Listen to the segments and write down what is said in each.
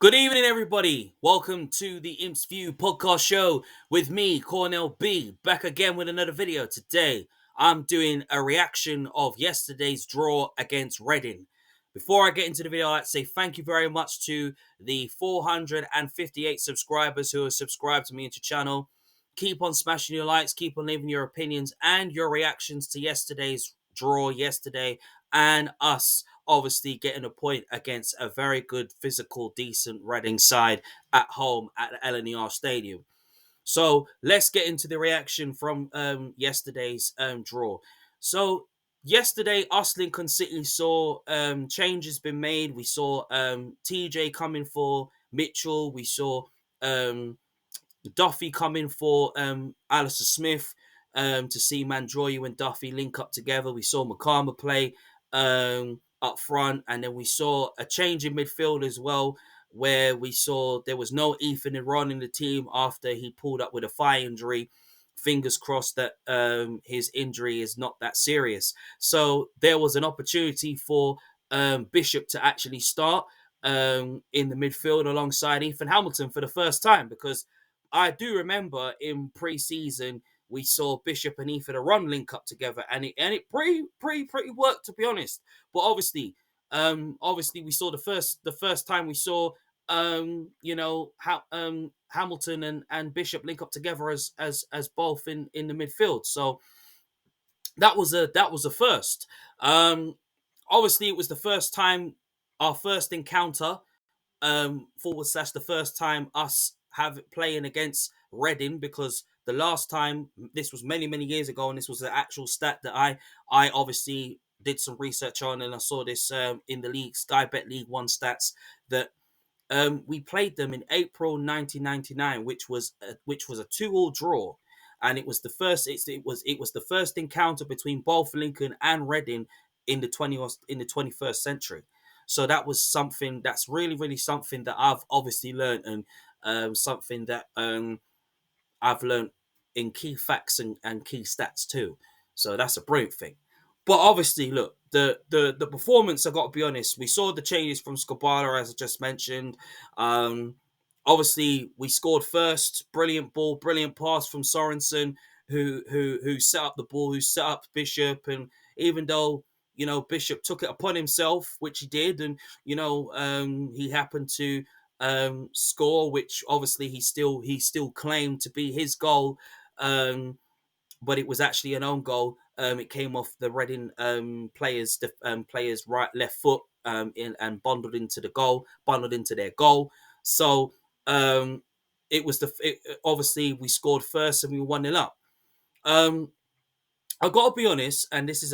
Good evening, everybody. Welcome to the Imps View podcast show with me, Cornell B, back again with another video. Today, I'm doing a reaction of yesterday's draw against Reading. Before I get into the video, I'd like to say thank you very much to the 458 subscribers who have subscribed to me into channel. Keep on smashing your likes, keep on leaving your opinions and your reactions to yesterday's draw yesterday and us obviously getting a point against a very good physical decent Reading side at home at the LNER Stadium. So let's get into the reaction from yesterday's draw. So yesterday us Lincoln City saw changes been made. We saw TJ coming for Mitchell. We saw um, Duffy coming for Alistair Smith to see Mandroyu and Duffy link up together. We saw Makama play up front, and then we saw a change in midfield as well, where we saw there was no Ethan and Ron in the team after he pulled up with a thigh injury. Fingers crossed that his injury is not that serious. So there was an opportunity for Bishop to actually start in the midfield alongside Ethan Hamilton for the first time, because I do remember in pre-season we saw Bishop and Ethan run link up together, and it pretty worked, to be honest. But obviously we saw the first time we saw Hamilton and Bishop link up together as both in the midfield. So that was a first. Obviously it was the first time, our first encounter, forward slash the first time us have playing against Reading, because the last time, this was many years ago, and this was the actual stat that I obviously did some research on, and I saw this in the league Sky Bet League One stats, that we played them in April 1999, which was a 2-all draw, and it was the first encounter between both Lincoln and Reading in the 21st century. So that was something that's really something that I've obviously learned, and something that I've learned in key facts and key stats too. So that's a brilliant thing. But obviously, look, the performance, I got to be honest, we saw the changes from Scabala, as I just mentioned. Um, Obviously, we scored first. Brilliant ball, brilliant pass from Sorensen, who set up the ball, who set up Bishop. And even though, Bishop took it upon himself, which he did, and, he happened to score, which obviously he still claimed to be his goal, but it was actually an own goal. It came off the Reading players' right left foot, and bundled into their goal. So it was obviously we scored first and we were 1-0 up. Um, I gotta be honest, and this is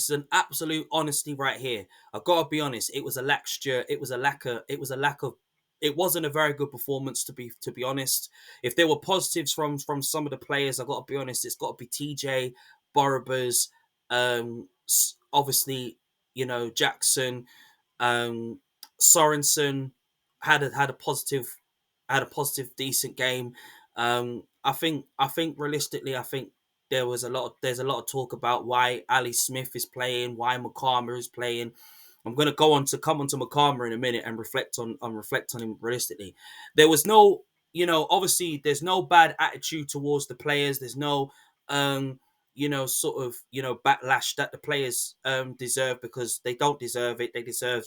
an absolute honesty right here. I gotta be honest. It was a laxture. It was a lack of. It wasn't a very good performance, to be honest. If there were positives from some of the players, I gotta be honest. It's got to be TJ, Borobas, obviously, Jackson, um, Sorensen had a positive decent game. I think realistically, I think there's a lot of talk about why Ali Smith is playing, why Makama is playing. I'm gonna come on to Makama in a minute and reflect on him realistically. There was no, obviously there's no bad attitude towards the players. There's no sort of, backlash that the players deserve, because they don't deserve it. They deserve,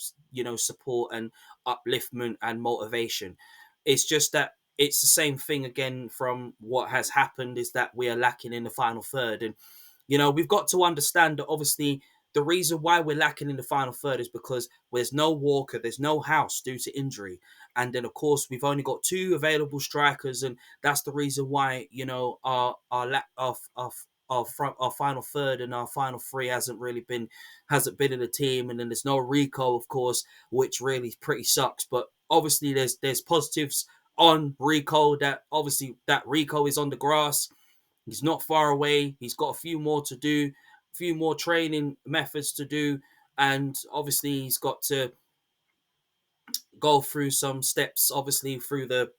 support and upliftment and motivation. It's just that it's the same thing again from what has happened, is that we are lacking in the final third. And, we've got to understand that obviously the reason why we're lacking in the final third is because there's no Walker, there's no House due to injury. And then, of course, we've only got two available strikers. And that's the reason why, our lack of our final third and our final three hasn't been in the team. And then there's no Rico, of course, which really pretty sucks. But obviously there's positives on Rico, that obviously that Rico is on the grass. He's not far away. He's got a few more to do, a few more training methods to do, and obviously he's got to go through some steps. Obviously through the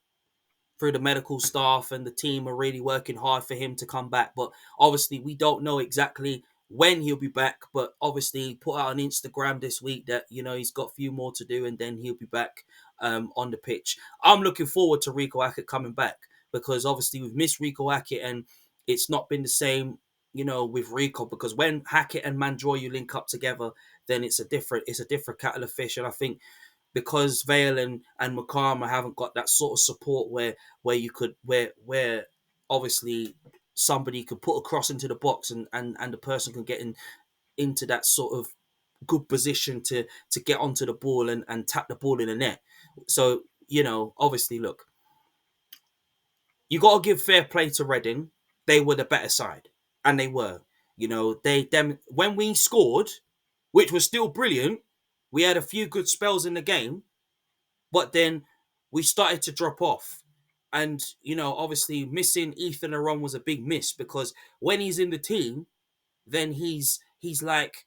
medical staff and the team are really working hard for him to come back. But obviously we don't know exactly when he'll be back. But obviously he put out on Instagram this week that he's got a few more to do and then he'll be back. on the pitch. I'm looking forward to Rico Hackett coming back because obviously we've missed Rico Hackett and it's not been the same, with Rico, because when Hackett and Mandroyu link up together, then it's a different kettle of fish. And I think because Vale and Makama haven't got that sort of support where you could where obviously somebody could put a cross into the box and the person can get into that sort of good position to get onto the ball and tap the ball in the net. So, obviously, look, you got to give fair play to Reading. They were the better side, and they were. When we scored, which was still brilliant, we had a few good spells in the game, but then we started to drop off. And, obviously missing Ethan Aron was a big miss because when he's in the team, then he's like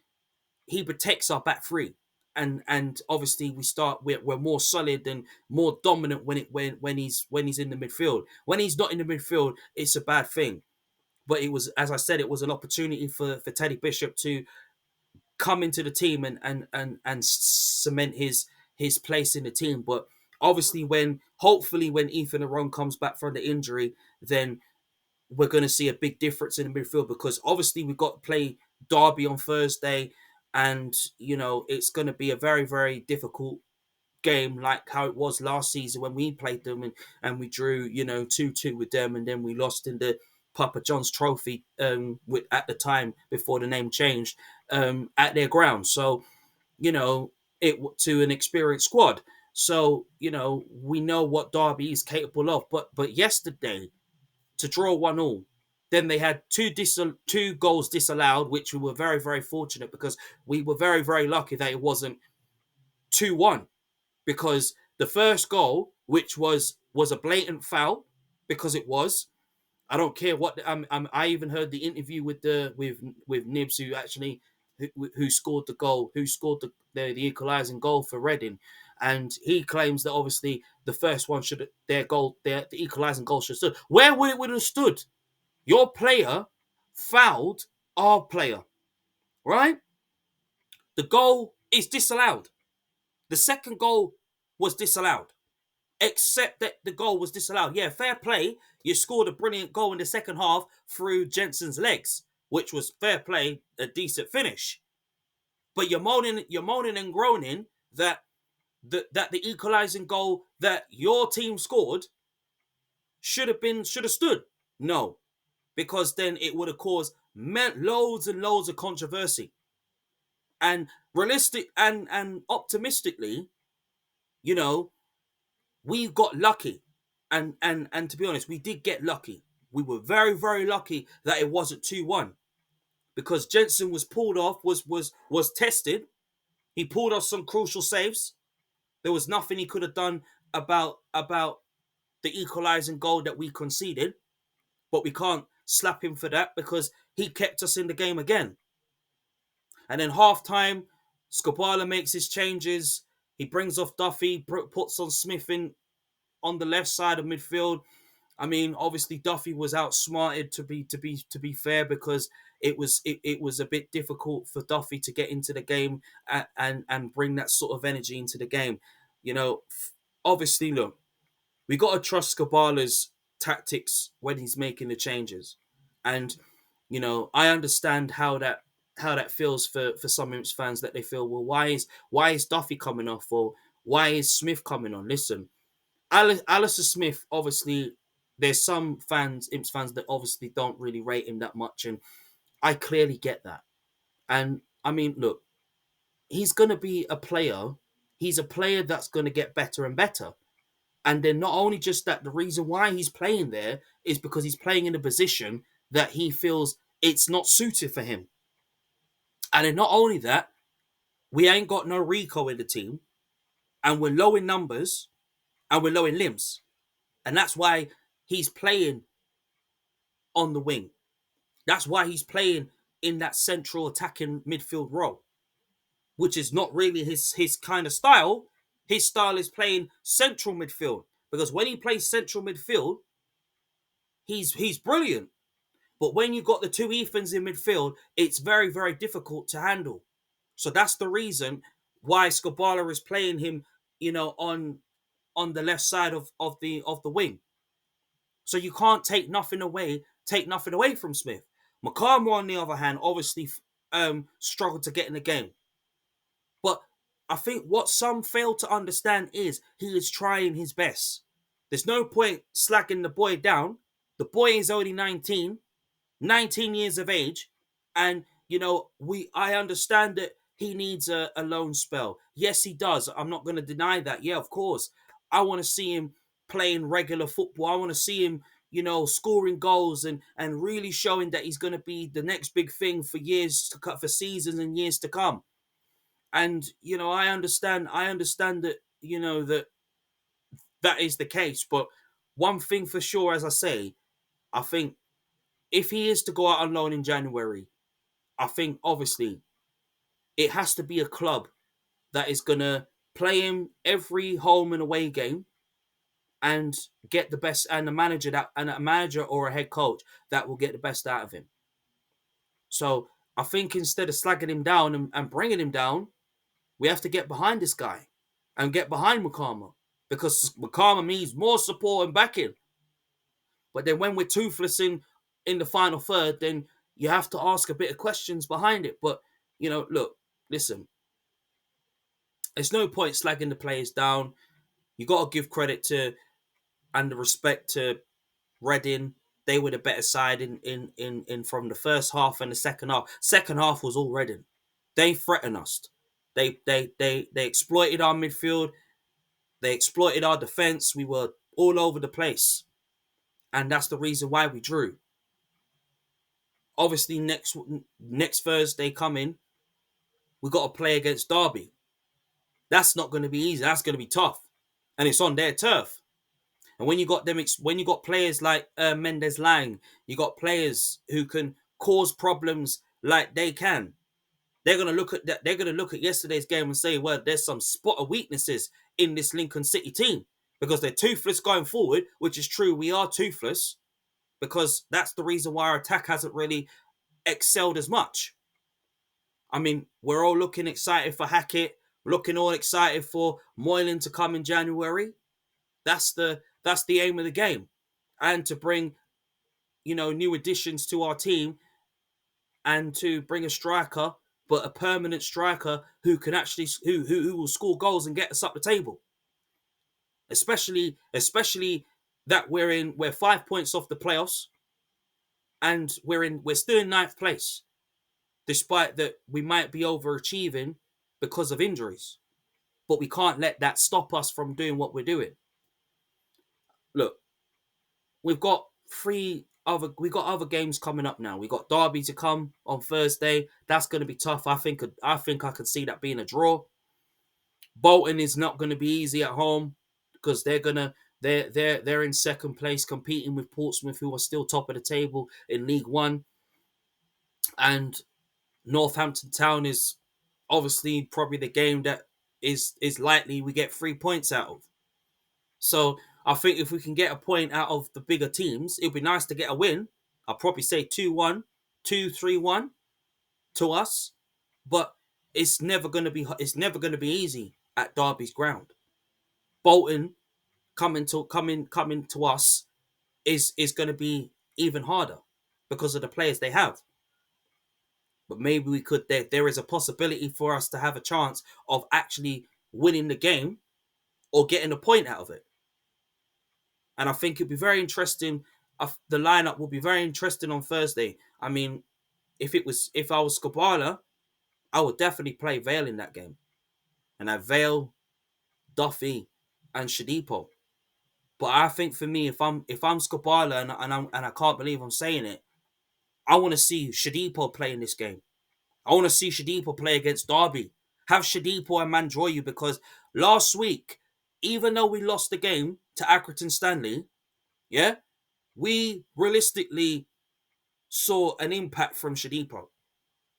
he protects our back three. And obviously we're more solid and more dominant when he's in the midfield. When he's not in the midfield, it's a bad thing. But it was, as I said, it was an opportunity for Teddy Bishop to come into the team and cement his place in the team. But obviously, hopefully when Ethan Aron comes back from the injury, then we're going to see a big difference in the midfield because obviously we've got to play Derby on Thursday, and it's going to be a very, very difficult game like how it was last season when we played them and we drew 2-2 with them, and then we lost in the Papa John's Trophy at the time before the name changed at their ground. So it to an experienced squad. So we know what Derby is capable of. But yesterday, to draw 1-1, then they had two goals disallowed, which we were very, very fortunate because we were very, very lucky that it wasn't 2-1, because the first goal, which was a blatant foul, because it was. I don't care what. I even heard the interview with Nibs, who actually who scored the goal, who scored the equalising goal for Reading, and he claims that obviously the first one the equalising goal should have stood. Where would it have stood? Your player fouled our player, right? The goal is disallowed. The second goal was disallowed, except that the goal was disallowed. Yeah, fair play. You scored a brilliant goal in the second half through Jensen's legs, which was fair play, a decent finish. But you're moaning and groaning that the equalising goal that your team scored should have stood. No, because then it would have caused loads and loads of controversy. And realistic and optimistically, you know, we got lucky. And to be honest, we did get lucky. We were very, very lucky that it wasn't 2-1. Because Jensen was pulled off, was tested. He pulled off some crucial saves. There was nothing he could have done about the equalising goal that we conceded. But we can't slap him for that because he kept us in the game again. And then half time, Skopala makes his changes. He brings off Duffy, puts on Smith in on the left side of midfield. I mean, obviously Duffy was outsmarted to be fair, because it was a bit difficult for Duffy to get into the game and bring that sort of energy into the game. Obviously, look, we got to trust Skabala's tactics when he's making the changes, and I understand how that feels for some Imps fans, that they feel, well, why is Duffy coming off, or why is Smith coming on? Listen, Alistair Smith, obviously, there's some Imps fans that obviously don't really rate him that much, and I clearly get that. And I mean, look, he's going to be a player. He's a player that's going to get better and better. And then not only just that, the reason why he's playing there is because he's playing in a position that he feels it's not suited for him. And then not only that, we ain't got no Rico in the team, and we're low in numbers, and we're low in limbs. And that's why he's playing on the wing. That's why he's playing in that central attacking midfield role, which is not really his kind of style. His style is playing central midfield, because when he plays central midfield, he's brilliant. But when you got the two Ethans in midfield, it's very, very difficult to handle. So that's the reason why Skabala is playing him, on on the left side of the wing. So you can't take nothing away from Smith. Makama, on the other hand, obviously struggled to get in the game. But I think what some fail to understand is he is trying his best. There's no point slacking the boy down. The boy is only 19 years of age, and I understand that he needs a loan spell. Yes, he does. I'm not going to deny that. Yeah, of course. I want to see him playing regular football. I want to see him, scoring goals and really showing that he's going to be the next big thing for years to cut for seasons and years to come. And I understand that that is the case. But one thing for sure, as I say, I think if he is to go out on loan in January, I think obviously it has to be a club that is gonna play him every home and away game and get the best, and a manager or a head coach that will get the best out of him. So I think instead of slagging him down and bringing him down, we have to get behind this guy and get behind Makama, because Makama needs more support and backing. But then when we're toothless in the final third, then you have to ask a bit of questions behind it. But look, listen, there's no point slagging the players down. You got to give credit to and the respect to Reading. They were the better side in from the first half and the second half. Second half was all Reading. They threatened us. They exploited our midfield. They exploited our defense. We were all over the place, and that's the reason why we drew. Obviously, next Thursday coming, we got to play against Derby. That's not going to be easy. That's going to be tough, and it's on their turf. And when you got players like Mendes Lang, you got players who can cause problems like they can. They're gonna look at that. They're gonna look at yesterday's game and say, "Well, there's some spot of weaknesses in this Lincoln City team because they're toothless going forward," which is true. We are toothless because that's the reason why our attack hasn't really excelled as much. I mean, we're all looking excited for Hackett, looking all excited for Moylan to come in January. That's the aim of the game, and to bring new additions to our team, and to bring a striker, but a permanent striker who can actually who will score goals and get us up the table. Especially that we're 5 points off the playoffs, and we're still in ninth place, despite that we might be overachieving because of injuries. But we can't let that stop us from doing what we're doing. Look, we've got other games coming up now. We got Derby to come on Thursday. That's going to be tough. I think I could see that being a draw. Bolton is not going to be easy at home because they're in second place competing with Portsmouth, who are still top of the table in League One, and Northampton Town is obviously probably the game that is likely we get 3 points out of. So I think if we can get a point out of the bigger teams, it'd be nice to get a win. I'll probably say 2-1, 2-3-1 to us, but it's never gonna be easy at Derby's ground. Bolton coming to us is gonna be even harder because of the players they have. But maybe we could there is a possibility for us to have a chance of actually winning the game or getting a point out of it. And I think it'd be very interesting. The lineup will be very interesting on Thursday. I mean, if I was Skobala, I would definitely play Vale in that game, and have Vale, Duffy, and Shadipo. But I think for me, if I'm Skobala and I can't believe I'm saying it, I want to see Shadipo play in this game. I want to see Shadipo play against Derby. Have Shadipo and Mandroyu, because last week, even though we lost the game to Accrington Stanley, yeah, we realistically saw an impact from Shadipo.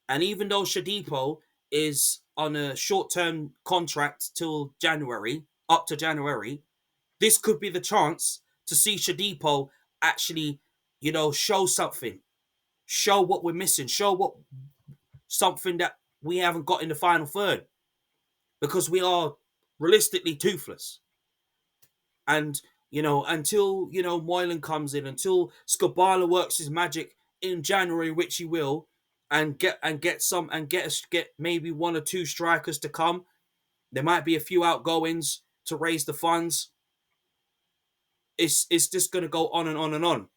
And even though Shadipo is on a short-term contract till January, up to January, this could be the chance to see Shadipo actually, show something. Show what we're missing. Show what something that we haven't got in the final third. Because we are realistically toothless. And until Moylan comes in, until Skabala works his magic in January, which he will, and get maybe one or two strikers to come. There might be a few outgoings to raise the funds. It's just gonna go on and on and on.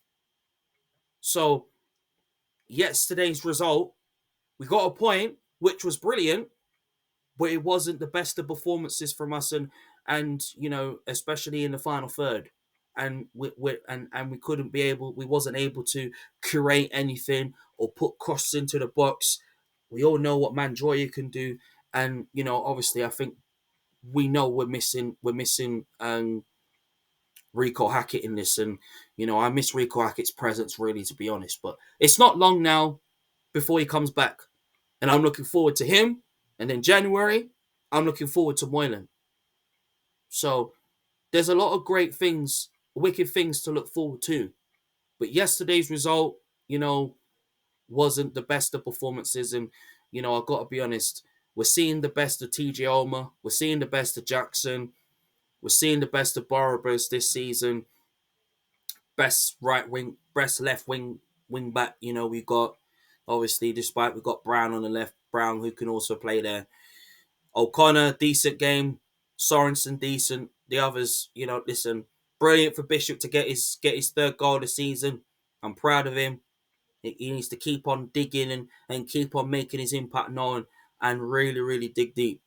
So yesterday's result, we got a point, which was brilliant, but it wasn't the best of performances from us, and especially in the final third, and we couldn't we wasn't able to curate anything or put crosses into the box. We all know what Mandroya can do, and obviously I think we know we're missing Rico Hackett in this, and I miss Rico Hackett's presence really, to be honest. But it's not long now before he comes back, and I'm looking forward to him. And then January, I'm looking forward to Moylan. So there's a lot of great things, wicked things to look forward to. But yesterday's result, wasn't the best of performances, and I've got to be honest. We're seeing the best of TJ Omer. We're seeing the best of Jackson. We're seeing the best of Barabas this season. Best right wing, best left wing back. We've got, obviously, despite we've got Brown on the left, Brown who can also play there. O'Connor, decent game. Sorensen, decent. The others, listen, brilliant for Bishop to get his third goal of the season. I'm proud of him. He needs to keep on digging and keep on making his impact known, and really, really dig deep,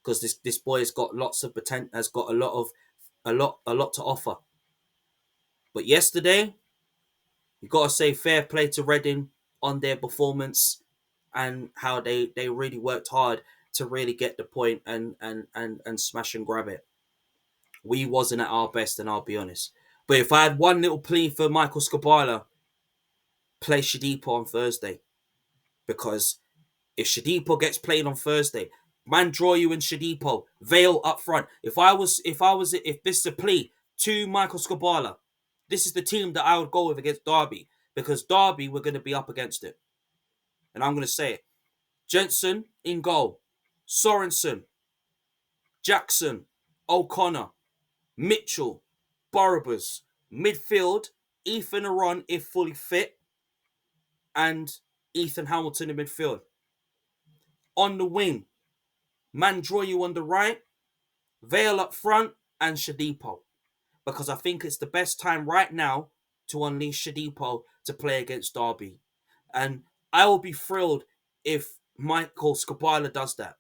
because this boy has got lots of potential, has got a lot to offer. But yesterday, you got to say fair play to Reading on their performance and how they really worked hard to really get the point and smash and grab it. We wasn't at our best, and I'll be honest. But if I had one little plea for Michael Skabala, play Shadipo on Thursday. Because if Shadipo gets played on Thursday, man, draw you in Shadipo, Vale up front. If this is a plea to Michael Skabala, this is the team that I would go with against Derby. Because Derby, we're going to be up against it. And I'm going to say it. Jensen in goal. Sorensen. Jackson. O'Connor. Mitchell. Barabas. Midfield. Ethan Aron, if fully fit. And Ethan Hamilton in midfield. On the wing, Mandroyu on the right, Vale up front, and Shadipo. Because I think it's the best time right now to unleash Shadipo to play against Derby. And I will be thrilled if Michael Skabala does that.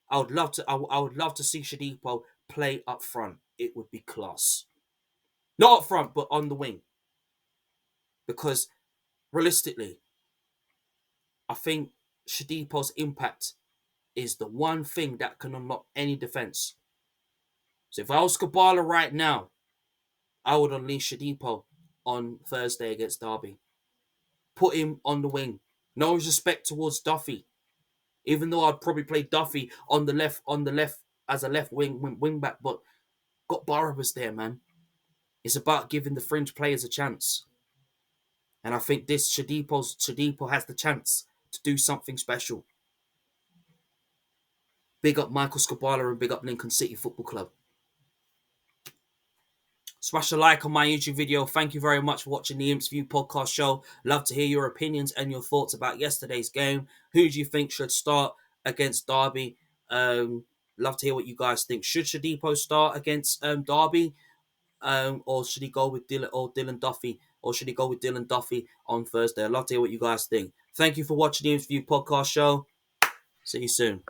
I would love to see Shadipo play up front. It would be class. Not up front, but on the wing. Because realistically, I think Shadipo's impact is the one thing that can unlock any defense. So if I was Skabala right now, I would unleash Shadipo on Thursday against Derby. Put him on the wing. No respect towards Duffy. Even though I'd probably play Duffy on the left as a left wing back, but got Barabas there, man. It's about giving the fringe players a chance. And I think this Shadipo has the chance to do something special. Big up Michael Skabala and big up Lincoln City Football Club. Smash a like on my YouTube video. Thank you very much for watching the Imps View podcast show. Love to hear your opinions and your thoughts about yesterday's game. Who do you think should start against Derby? Love to hear what you guys think. Should Shadipo start against Derby? Or should he go with Dylan Duffy? Or should he go with Dylan Duffy on Thursday? I'd love to hear what you guys think. Thank you for watching the Imps View podcast show. See you soon.